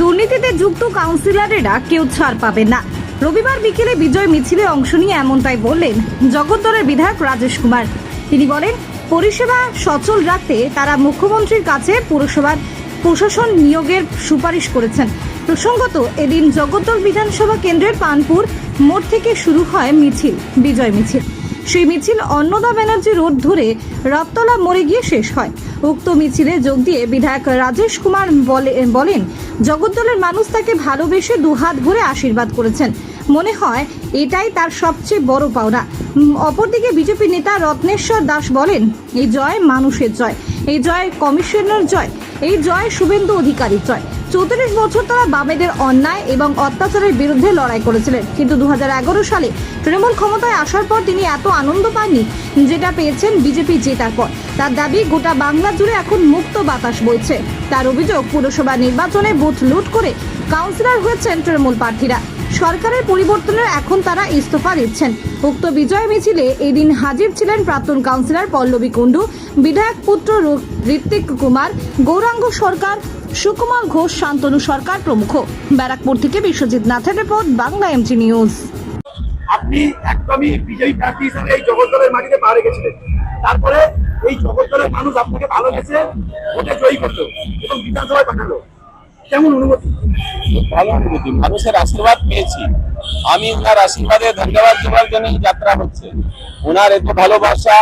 দুর্নীতিতে যুক্ত কাউন্সিলরেরা কেউ ছাড় পাবেন না। রবিবার বিকেলে বিজয় মিছিলে অংশ নিয়ে এমনটাই বললেন জগদ্দলের বিধায়ক রাজেশ কুমার। তিনি বলেন, পরিষেবা সচল রাখতে তারা মুখ্যমন্ত্রীর কাছে পুরসভার প্রশাসন নিয়োগের সুপারিশ করেছেন। প্রসঙ্গত, এদিন জগদ্দল বিধানসভা কেন্দ্রের পানপুর মোড় থেকে শুরু হয় মিছিল, বিজয় মিছিল। সেই মিছিল অন্নদা ব্যানার্জি রোড ধরে রথতলা মোড়ে গিয়ে শেষ হয়। উক্ত মিছিলে যোগ দিয়ে বিধায়ক রাজেশ কুমার বলেন, জগদ্দলের মানুষ তাকে ভালোবেসে দুহাত ভরে আশীর্বাদ করেছেন। মনে হয় এটাই তার সবচেয়ে বড় পাওনা। অপরদিকে বিজেপি নেতা রত্নেশ্বর দাস বলেন, এই জয় মানুষের জয়, এই জয় কমিশনের জয়, এই জয় শুভেন্দু অধিকারীর জয়। 34 বছর তারা বামেদের অন্যায় এবং অত্যাচারের বিরুদ্ধে লড়াই করেছিলেন, কিন্তু 2011 সালে তৃণমূল ক্ষমতায় আসার পর তিনি এত আনন্দ পাননি যেটা পেয়েছেন বিজেপি জেতার পর। তার দাবি, গোটা বাংলা জুড়ে এখন মুক্ত বাতাস বইছে। তার অভিযোগ, পুরসভা নির্বাচনে বুথ লুট করে কাউন্সিলর হয়েছেন তৃণমূল প্রার্থীরা। সরকারের পরিবর্তনের এখন তারা ইস্তফা দিচ্ছেন। উক্ত বিজয় মিছিলে এদিন হাজির ছিলেন প্রাক্তন কাউন্সিলর পল্লবী কুণ্ডু, বিধায়ক পুত্র ঋত্বিক কুমার, গৌরাঙ্গ সরকার, সুকুমার ঘোষ, শান্তনু সরকার প্রমুখ। ব্যারাকপুর থেকে বিশ্বজিৎ নাথের রিপোর্ট, বাংলা এমজি নিউজ। আপনি একদমই বিজয়ী প্রার্থী হিসেবে এই জগদ্দলের মাটিতে পা রেখেছিলেন। তারপরে এই জগদ্দলের মানুষ আপনাকে ভালোবেসে ভোটে জয়ী করলো এবং বিধানসভায় পাঠালো। কেমন অনুভূতি? ভালো অনুভূতি, মানুষের আশীর্বাদ পেয়েছি। আমি ওনার আশীর্বাদে ধন্যবাদ দেওয়ার জন্য যাত্রা হচ্ছে। ওনার এত ভালোবাসা,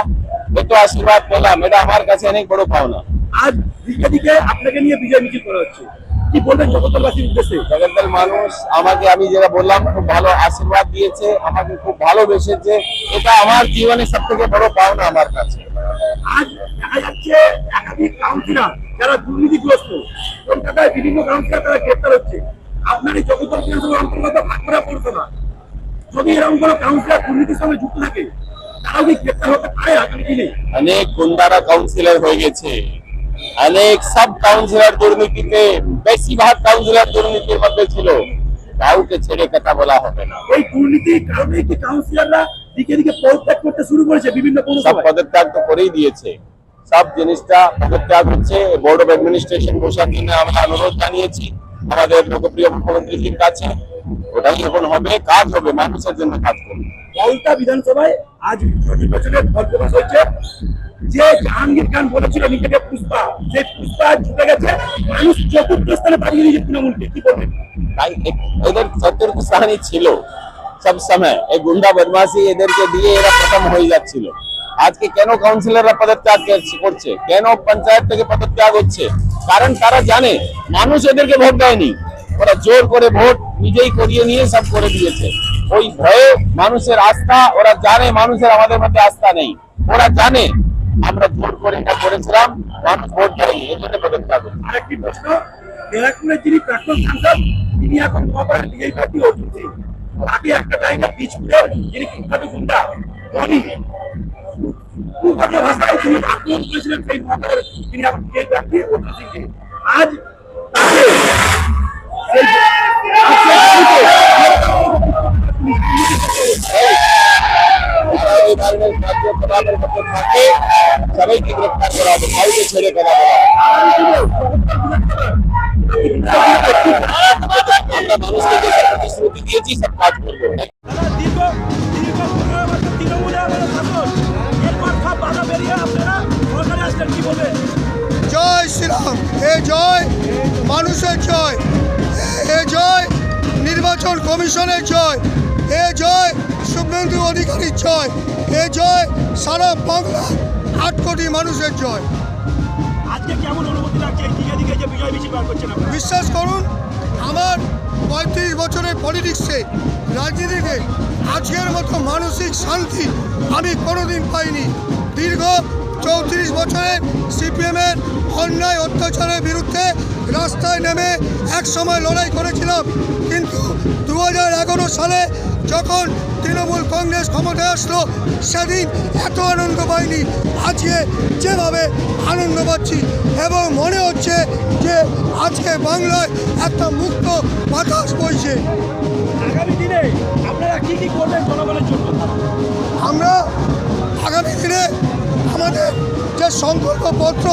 এত আশীর্বাদ পেলাম, এটা আমার কাছে অনেক বড় পাওনা। আজ দিকে দিকে আপনাকে নিয়ে বিজয় মিছিল করা হচ্ছে, কি বলবেন জগদ্দলবাসীর উদ্দেশ্যে? জগদ্দল মানুষ আমাকে, আমি যেটা বললাম, খুব ভালো আশীর্বাদ দিয়েছে, আমাকে খুব ভালোবেসেছে। এটা আমার জীবনে সব থেকে বড় পাওনা আমার কাছে। আজ দেখা যাচ্ছে একাধিক কাউন্সিলর যারা দুর্নীতিগ্রস্ত, কলকাতায় বিভিন্ন কাউন্সিলর তারা গ্রেপ্তার হচ্ছে। আপনার এই জগদ্দল বিধানসভার অন্তর্গত ভাটপাড়া পৌরসভা, যদি এরকম কোনো কাউন্সিলর দুর্নীতির সঙ্গে যুক্ত থাকে, তারাও কি গ্রেপ্তার হতে পারে আগামী দিনে? অনেক গুন্ডারা কাউন্সিলর হয়ে গেছে, অনেক সাব কাউন্সিলর দুর্নীতিতে, বেশিরভাগ কাউন্সিলর দুর্নীতির মধ্যে ছিল। কাউকে ছেড়ে কথা বলা হবে না। এই দুর্নীতির কারণে কি কাউন্সিলররা দিকে দিকে পদত্যাগ করতে শুরু করেছে? বিভিন্ন সব পৌরসভায় পদত্যাগ তো করেই দিয়েছে, সব জিনিসটা পদত্যাগ হচ্ছে। বোর্ড অফ অ্যাডমিনিস্ট্রেশন বসার জন্য আমরা অনুরোধ জানিয়েছি আমাদের লোকপ্রিয় মুখ্যমন্ত্রীজির কাছে। ওটাই এখন হবে, কাজ হবে, মানুষের জন্য কাজ করবে। কলকাতা বিধানসভায় আজ নির্বাচনের ফল প্রকাশ হয়েছে। যে জাহাঙ্গীর খান বলেছিল নিজেকে পুষ্পা, সেই পুষ্পা ঝুঁকে গেছে, মানুষ চতুর্থ স্থানে পাঠিয়ে দিয়েছে তৃণমূলকে। কি বলবেন? তাই এদের চতুর্থস্থানই ছিল সব সময়। এই গুন্ডা বদমাশি এদেরকে দিয়ে এরা প্রথম হয়ে যাচ্ছিল। আজকে কেন কাউন্সিলররা পদত্যাগ করছে, কেন পঞ্চায়েত থেকে পদত্যাগ হচ্ছে? কারণ তারা জানে মানুষ এদেরকে ভোট দেয়নি, ওরা জোর করে ভোট নিজেই করিয়ে নিয়ে সব করে দিয়েছে। ওই ভয়ে মানুষের আস্থা, ওরা জানে মানুষের আমাদের মধ্যে আস্থা নেই। ওরা জানে আমরা জোর করে এটা করেছিলাম, মানুষ ভোট দেয়নি, এই জন্য পদত্যাগ হচ্ছে। আরেকটি প্রশ্ন, ব্যারাকপুরের যিনি প্রাক্তন সাংসদ, তিনি এখন মহাপাড়ার বিজেপি প্রার্থী অর্জুন সিং। আগে একটা টাইমে পিছপুরে যিনি কুখ্যাত গুন্ডা ধনী, কুখ্যাত ভাষায় তিনি আক্রমণ করেছিলেন সেই মহাপাড়ার, তিনি এখন বিজেপি প্রার্থী অর্জুন সিংকে। আজ তাকে এই ধরনের কার্যকলাপের মধ্যে থাকে সবাইকে গ্রেফতার করা হবে, কাউকে ছেড়ে কথা বলা হবে। আমরা মানুষকে যে প্রতিশ্রুতি দিয়েছি সব কাজ করবো। জয় শ্রীরাম। এ জয় মানুষের জয়, এ জয় নির্বাচন কমিশনের জয়, এ জয় শুভেন্দু অধিকারীর জয়, এ জয় সারা বাংলা 8 কোটি মানুষের জয়। আজকে কেমন অনুভূতি লাগছে এই দিকে দিকে যে বিজয় মিছিল বার করছেন? বিশ্বাস করুন, আমার 35 বছরের পলিটিক্সে, রাজনীতিতে আজকের মতো মানসিক শান্তি আমি কোনোদিন পাইনি। দীর্ঘ 34 বছরে সিপিএমের অন্যায় অত্যাচারের বিরুদ্ধে রাস্তায় নেমে এক সময় লড়াই করেছিলাম, কিন্তু 2011 সালে যখন তৃণমূল কংগ্রেস ক্ষমতায় আসলো, সেদিন এত আনন্দ পাইনি আজকে যেভাবে আনন্দ পাচ্ছি। এবং মনে হচ্ছে যে আজকে বাংলায় একটা মুক্ত বাতাস বইছে। আগামী দিনে আপনারা কি কি করবেন জনগণের জন্য? আমরা আগামী দিনে আমাদের যে সংকল্পপত্র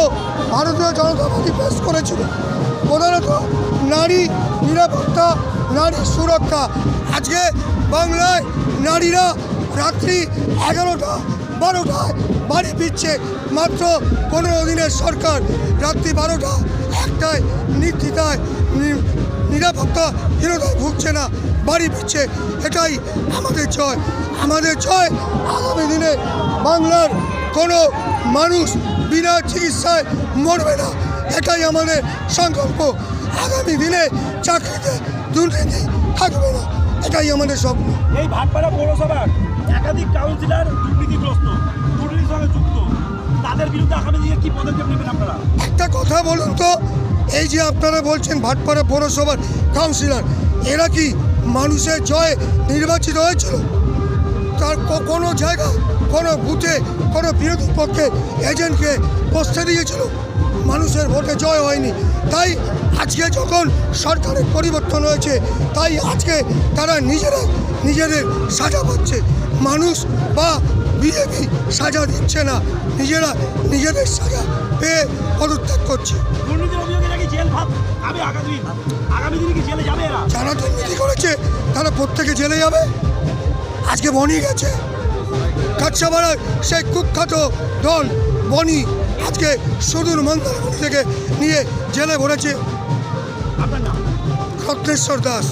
ভারতীয় জনতা পার্টি পেশ করেছিল, প্রধানত নারী নিরাপত্তা, নারী সুরক্ষা। আজকে বাংলায় নারীরা রাত্রি 11টা 12টায় বাড়ি ফিরছে। মাত্র 15 দিনের সরকার রাত্রি 12টা 1টায় নির্দ্বিধায় নিরাপত্তাহীনতায় ভুগছে না, বাড়ি ফিরছে। এটাই আমাদের জয়। আমাদের জয় আগামী দিনে বাংলার কোনো মানুষ বিনা চিকিৎসায় মরবে না, এটাই আমাদের সংকল্প। আগামী দিনে চাকরিতে দুর্নীতি থাকবে না, এটাই আমাদের স্বপ্ন। এই ভাটপাড়া পৌরসভার একাধিক কাউন্সিলর দুর্নীতিগ্রস্ত, দুর্নীতির সঙ্গে যুক্ত, তাদের বিরুদ্ধে আগামী দিনে কি পদক্ষেপ নেবেন আপনারা? একটা কথা বলুন তো, এই যে আপনারা বলছেন ভাটপাড়া পৌরসভার কাউন্সিলর, এরা কি মানুষের জয়ে নির্বাচিত হয়েছিল? তার কোনো জায়গা, কোনো বুথে, কোনো বিরোধী পক্ষে এজেন্টকে বসতে দিয়েছিল? মানুষের ভোটে জয় হয়নি। তাই আজকে যখন সরকারের পরিবর্তন হয়েছে, তাই আজকে তারা নিজেদের সাজা পাচ্ছে। মানুষ বা বিজেপি সাজা দিচ্ছে না, নিজেদের সাজা পেয়ে পদত্যাগ করছে। দুর্নীতির অভিযোগে নাকি জেল ভাত আমি আগামী দিনে কি জেলে যাবে এরা? যারা দুর্নীতি করেছে তারা প্রত্যেকে জেলে যাবে। আজকে বনি গেছে, কাছাপাড়ার সেই কুখ্যাত ডন বনি আজকে সুদূর মন্দারমণি থেকে নিয়ে জেলে ভরেছে। আপনার নাম? রত্নেশ্বর দাস।